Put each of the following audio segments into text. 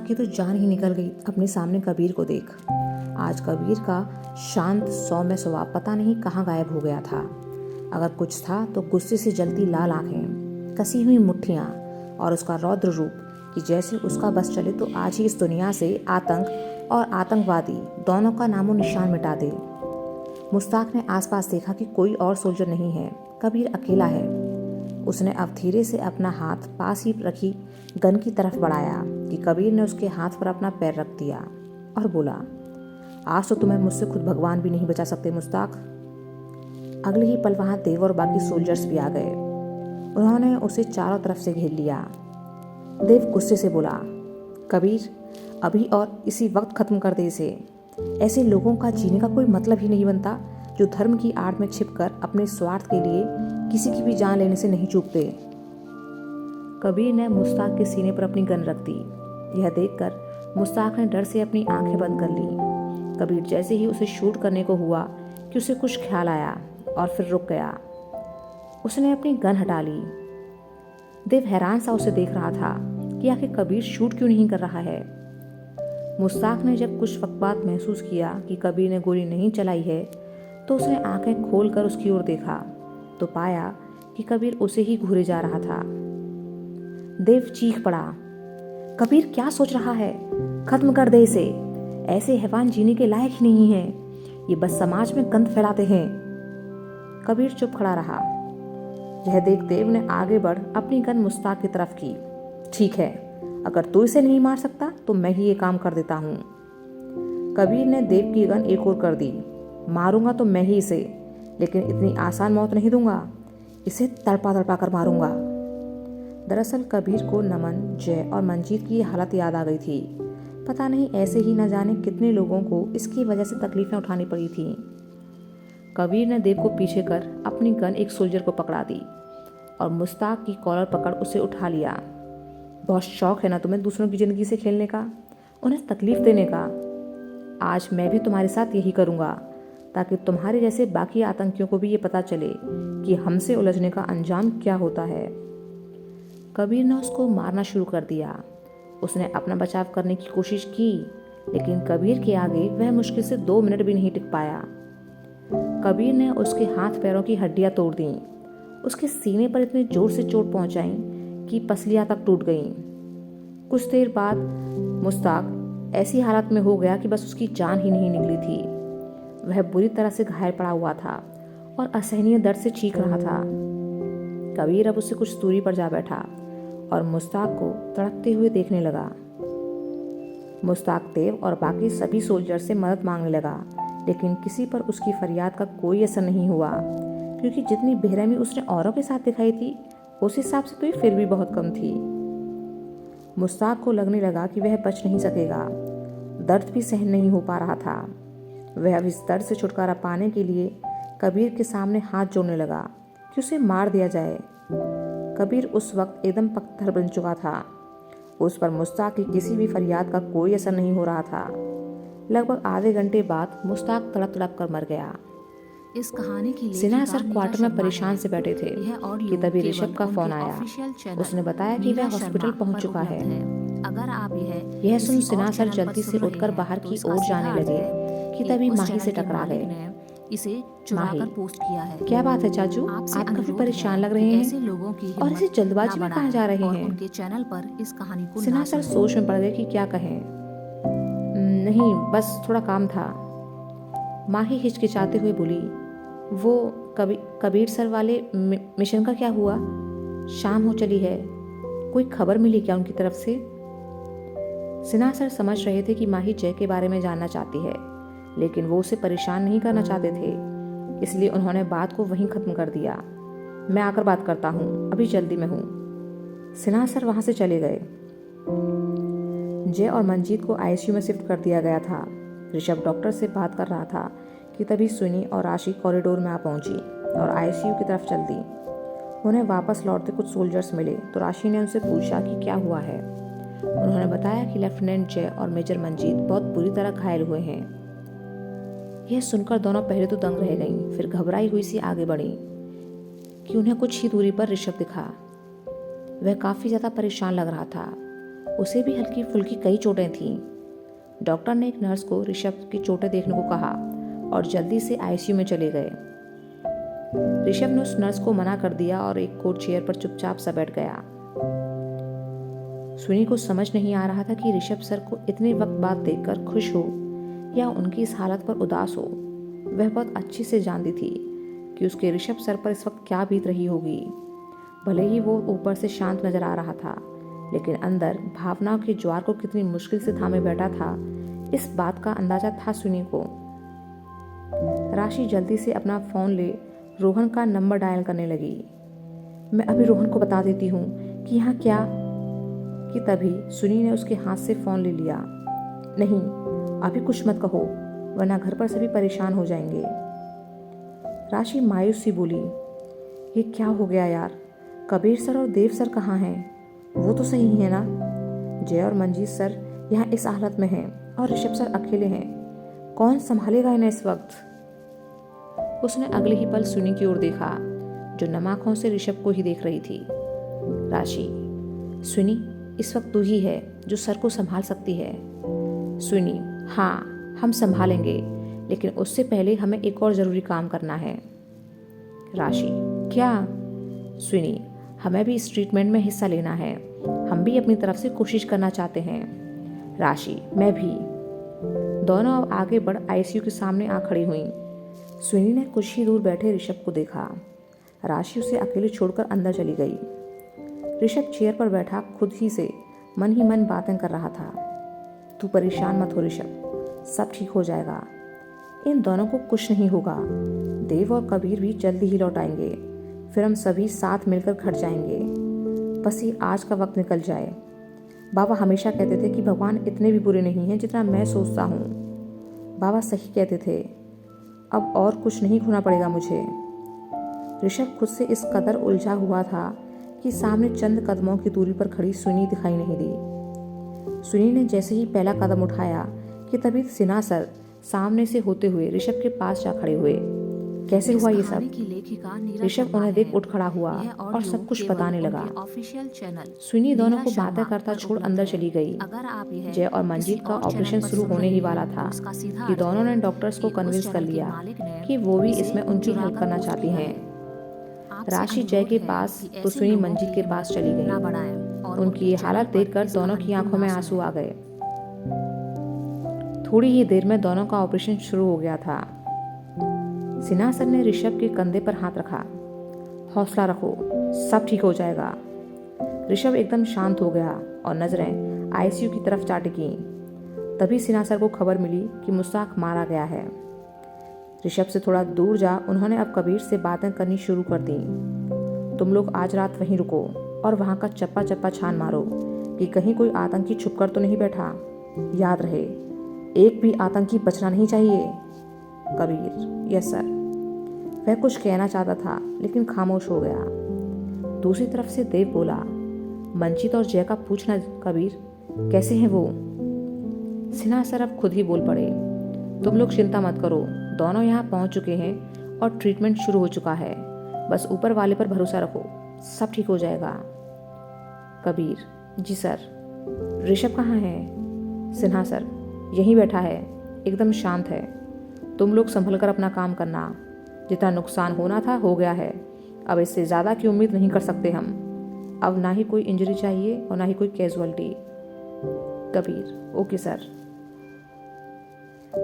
की तो जान ही निकल गई अपने सामने कबीर को देख। आज कबीर का शांत सौम्य स्वभाव पता नहीं कहाँ गायब हो गया था। अगर कुछ था तो गुस्से से जलती लाल आंखें, कसी हुई मुट्ठियाँ और उसका रौद्र रूप कि जैसे उसका बस चले तो आज ही इस दुनिया से आतंक और आतंकवादी दोनों का नामो निशान मिटा दे। मुश्ताक ने आसपास देखा कि कोई और सोल्जर नहीं है, कबीर अकेला है। उसने अब धीरे से अपना हाथ पास ही रखी गन की तरफ बढ़ाया कि कबीर ने उसके हाथ पर अपना पैर रख दिया और बोला, आज तो तुम्हें मुझसे खुद भगवान भी नहीं बचा सकते मुश्ताक। अगले ही पल वहां देव और बाकी सोल्जर्स भी आ गए। उन्होंने उसे चारों तरफ से घेर लिया। देव गुस्से से बोला, कबीर अभी और इसी वक्त खत्म कर दे इसे। ऐसे लोगों का जीने का कोई मतलब ही नहीं बनता जो धर्म की आड़ में छिपकर अपने स्वार्थ के लिए किसी की भी जान लेने से नहीं चूकते। कबीर ने मुश्ताक के सीने पर अपनी गन रख दी। यह देखकर मुश्ताक ने डर से अपनी आंखें बंद कर ली। कबीर जैसे ही उसे शूट करने को हुआ कि उसे कुछ ख्याल आया और फिर रुक गया। उसने अपनी गन हटा ली। देव हैरान सा उसे देख रहा था कि आखिर कबीर शूट क्यों नहीं कर रहा है। मुश्ताक ने जब कुछ वक्त बाद महसूस किया कि कबीर ने गोली नहीं चलाई है तो उसने आंखें खोलकर उसकी ओर देखा तो पाया कि कबीर उसे ही घूरे जा रहा था। देव चीख पड़ा, कबीर क्या सोच रहा है? खत्म कर दे इसे। ऐसे हैवान जीने के लायक ही नहीं है। ये बस समाज में गंद फैलाते हैं। कबीर चुप खड़ा रहा। यह देख देव ने आगे बढ़ अपनी गन मुश्ताक की तरफ की। ठीक है, अगर तू इसे नहीं मार सकता तो मैं ही ये काम कर देता हूँ। कबीर ने देव की गन एक और कर दी। मारूंगा तो मैं ही इसे, लेकिन इतनी आसान मौत नहीं दूंगा। इसे तड़पा तड़पा कर मारूंगा। दरअसल कबीर को नमन, जय और मंजीत की हालत याद आ गई थी। पता नहीं ऐसे ही न जाने कितने लोगों को इसकी वजह से तकलीफें उठानी पड़ी थी। कबीर ने देव को पीछे कर अपनी गन एक सोल्जर को पकड़ा दी और मुश्ताक की कॉलर पकड़ उसे उठा लिया। बहुत शौक है ना तुम्हें दूसरों की जिंदगी से खेलने का, उन्हें तकलीफ देने का। आज मैं भी तुम्हारे साथ यही करूंगा ताकि तुम्हारे जैसे बाकी आतंकियों को भी ये पता चले कि हमसे उलझने का अंजाम क्या होता है। कबीर ने उसको मारना शुरू कर दिया। उसने अपना बचाव करने की कोशिश की, लेकिन कबीर के आगे वह मुश्किल से 2 मिनट भी नहीं टिक पाया। कबीर ने उसके हाथ पैरों की हड्डियां तोड़ दी। उसके सीने पर इतने जोर से चोट पहुंचाई कि पसलियां तक टूट गईं। कुछ देर बाद मुश्ताक ऐसी हालत में हो गया कि बस उसकी जान ही नहीं निकली थी। वह बुरी तरह से घायल पड़ा हुआ था और असहनीय दर्द से चीख रहा था। कबीर अब उससे कुछ दूरी पर जा बैठा और मुश्ताक को तड़पते हुए देखने लगा। मुश्ताक देव और बाकी सभी सोल्जर से मदद मांगने लगा, लेकिन किसी पर उसकी फरियाद का कोई असर नहीं हुआ, क्योंकि जितनी बेरहमी उसने औरों के साथ दिखाई थी उस हिसाब से तो ये फिर भी बहुत कम थी। मुश्ताक को लगने लगा कि वह बच नहीं सकेगा। दर्द भी सहन नहीं हो पा रहा था। वह अब इस दर्द से छुटकारा पाने के लिए कबीर के सामने हाथ जोड़ने लगा कि उसे मार दिया जाए। कबीर उस वक्त एकदम पत्थर बन चुका था। उस पर मुश्ताक की किसी भी फरियाद का कोई असर नहीं हो रहा था। लगभग आधे घंटे बाद मुश्ताक तड़प तड़प कर मर गया। इस कहानी की सिन्हा सर क्वार्टर में परेशान से बैठे थे कि तभी ऋषभ का फोन आया। उसने बताया कि वह हॉस्पिटल पहुंच चुका है। अगर आप यह सुन सिन्हा सर जल्दी से उठकर बाहर की ओर जाने लगे कि तभी माही से टकरा गए। इसे चुराकर पोस्ट किया है। क्या बात है चाचू, आप काफी परेशान लग रहे ऐसे हैं लोगों की और इसे जल्दबाजी में कहाँ जा रहे हैं? उनके चैनल पर इस कहानी को सिन्हा सर सोच में पड़ गए कि क्या कहें। नहीं, बस थोड़ा काम था। माही हिचकिचाते हुए बोली, वो कबीर सर वाले मिशन का क्या हुआ? शाम हो चली है, कोई खबर मिली क्या उनकी तरफ से? सिन्हा सर समझ रहे थे कि माही जय के बारे में जानना चाहती है, लेकिन वो उसे परेशान नहीं करना चाहते थे, इसलिए उन्होंने बात को वहीं खत्म कर दिया। मैं आकर बात करता हूँ, अभी जल्दी में हूँ। सिन्हा सर वहां से चले गए। जय और मंजीत को आईसीयू में शिफ्ट कर दिया गया था। ऋषभ डॉक्टर से बात कर रहा था कि तभी सुनी और राशि कॉरिडोर में आ पहुंची और आईसीयू की तरफ चल दी। उन्हें वापस लौटते कुछ सोल्जर्स मिले तो राशि ने उनसे पूछा कि क्या हुआ है। उन्होंने बताया कि लेफ्टिनेंट जय और मेजर मंजीत बहुत बुरी तरह घायल हुए हैं। यह सुनकर दोनों पहले तो दंग रह गईं, फिर घबराई हुई सी आगे बढ़ी कि उन्हें कुछ ही दूरी पर ऋषभ दिखा। वह काफी ज्यादा परेशान लग रहा था उसे भी हल्की फुल्की कई चोटें थीं। डॉक्टर ने एक नर्स को ऋषभ की चोटें देखने को कहा और जल्दी से आईसीयू में चले गए। ऋषभ ने उस नर्स को मना कर दिया और एक कोट चेयर पर चुपचाप सा बैठ गया। सुनी को समझ नहीं आ रहा था कि ऋषभ सर को इतने वक्त बाद देखकर खुश हो या उनकी इस हालत पर उदास हो। वह बहुत अच्छी से जानती थी कि उसके ऋषभ सर पर इस वक्त क्या बीत रही होगी। भले ही वो ऊपर से शांत नजर आ रहा था, लेकिन अंदर भावनाओं के ज्वार को कितनी मुश्किल से थामे बैठा था, इस बात का अंदाजा था सुनी को। राशि जल्दी से अपना फोन ले रोहन का नंबर डायल करने लगी। मैं अभी रोहन को बता देती हूँ कि यहाँ क्या, कि तभी सुनी ने उसके हाथ से फोन ले लिया। नहीं, अभी कुछ मत कहो, वरना घर पर सभी परेशान हो जाएंगे। राशि मायूस सी बोली, ये क्या हो गया यार? कबीर सर और देव सर कहाँ हैं? वो तो सही है ना? जय और मंजीत सर यहाँ इस हालत में हैं और ऋषभ सर अकेले हैं। कौन संभालेगा इन्हें इस वक्त? उसने अगले ही पल सुनी की ओर देखा, जो नम आंखों से ऋषभ को ही देख रही थी। राशि, सुनी, इस वक्त तू ही है जो सर को संभाल सकती है। सुनी, हाँ हम संभालेंगे, लेकिन उससे पहले हमें एक और जरूरी काम करना है। राशि, क्या? सुनी, हमें भी इस ट्रीटमेंट में हिस्सा लेना है। हम भी अपनी तरफ से कोशिश करना चाहते हैं। राशि, मैं भी। दोनों अब आगे बढ़ आईसीयू के सामने आ खड़ी हुई। सुनी ने कुछ ही दूर बैठे ऋषभ को देखा। राशि उसे अकेले छोड़कर अंदर चली गई। ऋषभ चेयर पर बैठा खुद ही से मन ही मन बातें कर रहा था। तू परेशान मत हो ऋषभ, सब ठीक हो जाएगा। इन दोनों को कुछ नहीं होगा। देव और कबीर भी जल्दी ही लौट आएंगे, फिर हम सभी साथ मिलकर घर जाएंगे। बस ये आज का वक्त निकल जाए। बाबा हमेशा कहते थे कि भगवान इतने भी बुरे नहीं हैं जितना मैं सोचता हूँ। बाबा सही कहते थे। अब और कुछ नहीं खोना पड़ेगा मुझे। ऋषभ खुद से इस कदर उलझा हुआ था कि सामने चंद कदमों की दूरी पर खड़ी सुनी दिखाई नहीं दी। सुनी ने जैसे ही पहला कदम उठाया कि तभी सिन्हा सर सामने से होते हुए ऋषभ के पास जा खड़े हुए। कैसे हुआ ये सब? ऋषभ उन्हें देख उठ खड़ा हुआ और सब कुछ बताने लगा। सुनी दोनों को बातें करता छोड़ अंदर चली गई। जय और मंजीत का ऑपरेशन शुरू होने ही वाला था कि दोनों ने डॉक्टर्स को कन्विंस कर लिया कि वो भी इसमें उनकी हेल्प करना चाहती हैं। राशि जय के पास तो सुनी मंजीत के पास चली गई। उनकी ये हालत देखकर दोनों की आंखों में आंसू आ गए। थोड़ी ही देर में दोनों का ऑपरेशन शुरू हो गया था। सिन्हा सर ने ऋषभ के कंधे पर हाथ रखा। हौसला रखो, सब ठीक हो जाएगा। ऋषभ एकदम शांत हो गया और नजरें आईसीयू की तरफ जा टिकी। तभी सिन्हा सर को खबर मिली कि मुस्ताक मारा गया है। ऋषभ से थोड़ा दूर जा उन्होंने अब कबीर से बातें करनी शुरू कर दी। तुम लोग आज रात वहीं रुको और वहां का चप्पा चप्पा छान मारो कि कहीं कोई आतंकी छुपकर तो नहीं बैठा। याद रहे, एक भी आतंकी बचना नहीं चाहिए। Kabir, yes sir. वह कुछ कहना चाहता था लेकिन खामोश हो गया। दूसरी तरफ से देव बोला, मंजीत और जय का पूछना कबीर, कैसे हैं वो? सिन्हा सर अब खुद ही बोल पड़े, तुम लोग चिंता मत करो, दोनों यहाँ पहुँच चुके हैं और ट्रीटमेंट शुरू हो चुका है। बस ऊपर वाले पर भरोसा रखो, सब ठीक हो जाएगा। कबीर, जी सर। ऋषभ कहाँ है? सिन्हा सर, यहीं बैठा है, एकदम शांत है। तुम लोग संभल कर अपना काम करना। जितना नुकसान होना था हो गया है, अब इससे ज़्यादा की उम्मीद नहीं कर सकते हम। अब ना ही कोई इंजरी चाहिए और ना ही कोई कैजुअलिटी। Kabir, okay sir.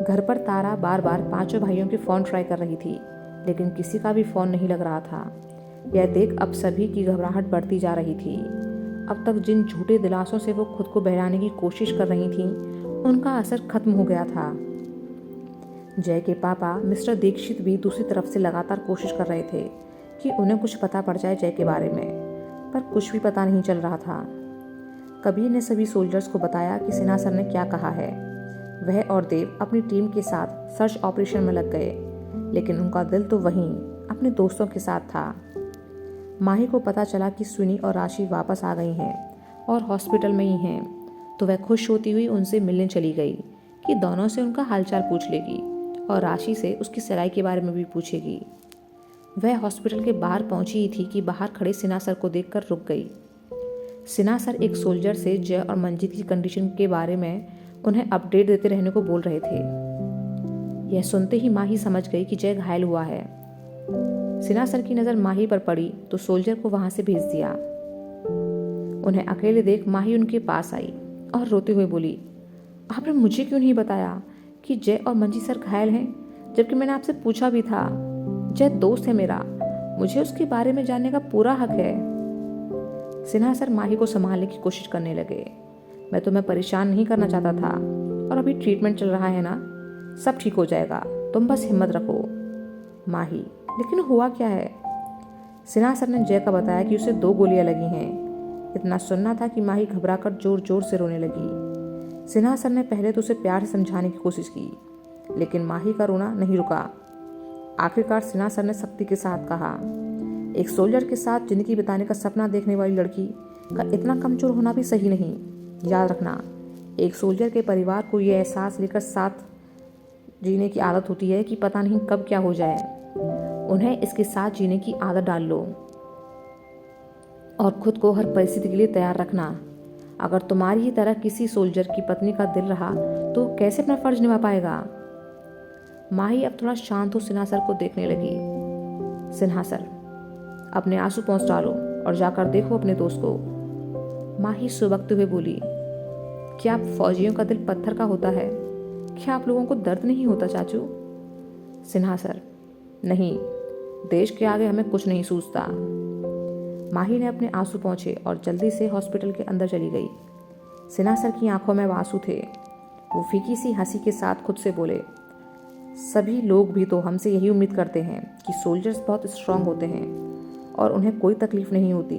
घर पर तारा बार बार पांचों भाइयों के फ़ोन ट्राई कर रही थी, लेकिन किसी का भी फ़ोन नहीं लग रहा था। यह देख अब सभी की घबराहट बढ़ती जा रही थी। अब तक जिन झूठे दिलासों से वो खुद को बहलाने की कोशिश कर रही थीं, उनका असर खत्म हो गया था। जय के पापा मिस्टर दीक्षित भी दूसरी तरफ से लगातार कोशिश कर रहे थे कि उन्हें कुछ पता पड़ जाए जय के बारे में, पर कुछ भी पता नहीं चल रहा था। कबीर ने सभी सोल्जर्स को बताया कि सिन्हा सर ने क्या कहा है। वह और देव अपनी टीम के साथ सर्च ऑपरेशन में लग गए, लेकिन उनका दिल तो वहीं अपने दोस्तों के साथ था। माही को पता चला कि सुनी और राशि वापस आ गई हैं और हॉस्पिटल में ही हैं, तो वह खुश होती हुई उनसे मिलने चली गई कि दोनों से उनका हालचाल पूछ लेगी और राशि से उसकी सगाई के बारे में भी पूछेगी। वह हॉस्पिटल के बाहर पहुंची ही थी कि बाहर खड़े सिन्हा सर को देखकर रुक गई। सिन्हा सर एक सोल्जर से जय और मंजीत की कंडीशन के बारे में उन्हें अपडेट देते रहने को बोल रहे थे। यह सुनते ही माही समझ गई कि जय घायल हुआ है। सिन्हा सर की नज़र माही पर पड़ी तो सोल्जर को वहां से भेज दिया। उन्हें अकेले देख माही उनके पास आई और रोते हुए बोली, आपने मुझे क्यों नहीं बताया कि जय और मंजीत सर घायल हैं, जबकि मैंने आपसे पूछा भी था। जय दोस्त है मेरा, मुझे उसके बारे में जानने का पूरा हक है। सिन्हा सर माही को संभालने की कोशिश करने लगे। मैं तुम्हें परेशान नहीं करना चाहता था, और अभी ट्रीटमेंट चल रहा है ना, सब ठीक हो जाएगा, तुम बस हिम्मत रखो। माही, लेकिन हुआ क्या है? सिन्हा सर ने जय का बताया कि उसे 2 गोलियां लगी हैं। इतना सुनना था कि माही घबराकर जोर जोर से रोने लगी। सिन्हा सर ने पहले तो उसे प्यार से समझाने की कोशिश की, लेकिन माही का रोना नहीं रुका। आखिरकार सिन्हा सर ने सख्ती के साथ कहा, एक सोल्जर के साथ जिंदगी बिताने का सपना देखने वाली लड़की का इतना कमजोर होना भी सही नहीं। याद रखना, एक सोल्जर के परिवार को यह एहसास लेकर साथ जीने की आदत होती है कि पता नहीं कब क्या हो जाए। उन्हें इसके साथ जीने की आदत डाल लो और खुद को हर परिस्थिति के लिए तैयार रखना। अगर तुम्हारी ही तरह किसी सोल्जर की पत्नी का दिल रहा तो कैसे अपना फर्ज निभा पाएगा? माही अब थोड़ा शांत हो सिन्हा सर को देखने लगी। सिन्हा सर, अपने आंसू पोंछ डालो और जाकर देखो अपने दोस्त को। माही सुबकते हुए बोली, क्या आप फौजियों का दिल पत्थर का होता है? क्या आप लोगों को दर्द नहीं होता चाचू? सिन्हा सर, नहीं, देश के आगे हमें कुछ नहीं सूझता। माही ने अपने आंसू पोंछे और जल्दी से हॉस्पिटल के अंदर चली गई। सिन्हा सर की आंखों में आंसू थे। वो फीकी सी हंसी के साथ खुद से बोले, सभी लोग भी तो हमसे यही उम्मीद करते हैं कि सोल्जर्स बहुत स्ट्रांग होते हैं और उन्हें कोई तकलीफ नहीं होती,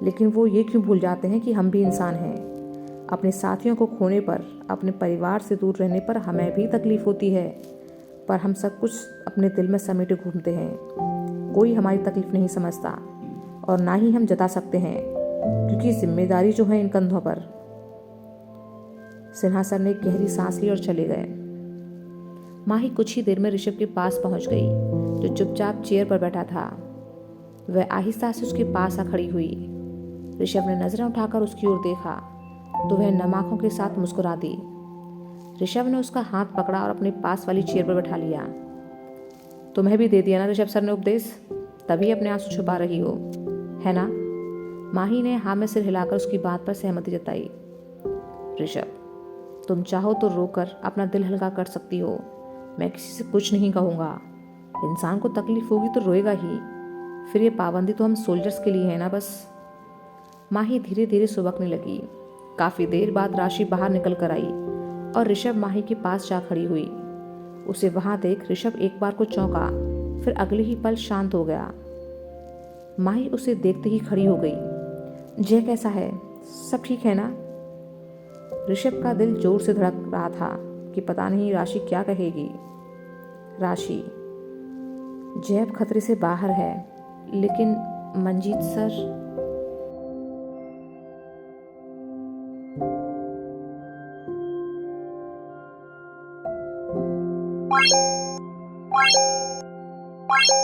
लेकिन वो ये क्यों भूल जाते हैं कि हम भी इंसान हैं। अपने साथियों को खोने पर, अपने परिवार से दूर रहने पर हमें भी तकलीफ होती है, पर हम सब कुछ अपने दिल में समेटे घूमते हैं। कोई हमारी तकलीफ नहीं समझता और ना ही हम जता सकते हैं, क्योंकि जिम्मेदारी जो है इन कंधों पर। सिन्हा सर ने गहरी सांस ली और चले गए। माही कुछ ही देर में ऋषभ के पास पहुंच गई, जो चुपचाप चेयर पर बैठा था। वह आहिस्ता से उसके पास आ खड़ी हुई। ऋषभ ने नजरें उठाकर उसकी ओर देखा तो वह नम आंखों के साथ मुस्कुरा दी। ऋषभ ने उसका हाथ पकड़ा और अपने पास वाली चेयर पर बैठा लिया। तुम्हें भी दे दिया ना ऋषभ सर ने उपदेश, तभी अपने आंसू छुपा रही हो, है ना? माही ने हाँ में सिर हिलाकर उसकी बात पर सहमति जताई। ऋषभ, तुम चाहो तो रोकर अपना दिल हल्का कर सकती हो, मैं किसी से कुछ नहीं कहूँगा। इंसान को तकलीफ होगी तो रोएगा ही, फिर ये पाबंदी तो हम सोल्जर्स के लिए है ना बस। माही धीरे धीरे सुबकने लगी। काफ़ी देर बाद राशि बाहर निकल कर आई और ऋषभ माही के पास जा खड़ी हुई। उसे वहां देख ऋषभ एक बार को चौंका, फिर अगले ही पल शांत हो गया। माही उसे देखते ही खड़ी हो गई। जय कैसा है, सब ठीक है ना? ऋषभ का दिल जोर से धड़क रहा था कि पता नहीं राशि क्या कहेगी। राशि, जय अब खतरे से बाहर है, लेकिन मंजीत सर। Bye.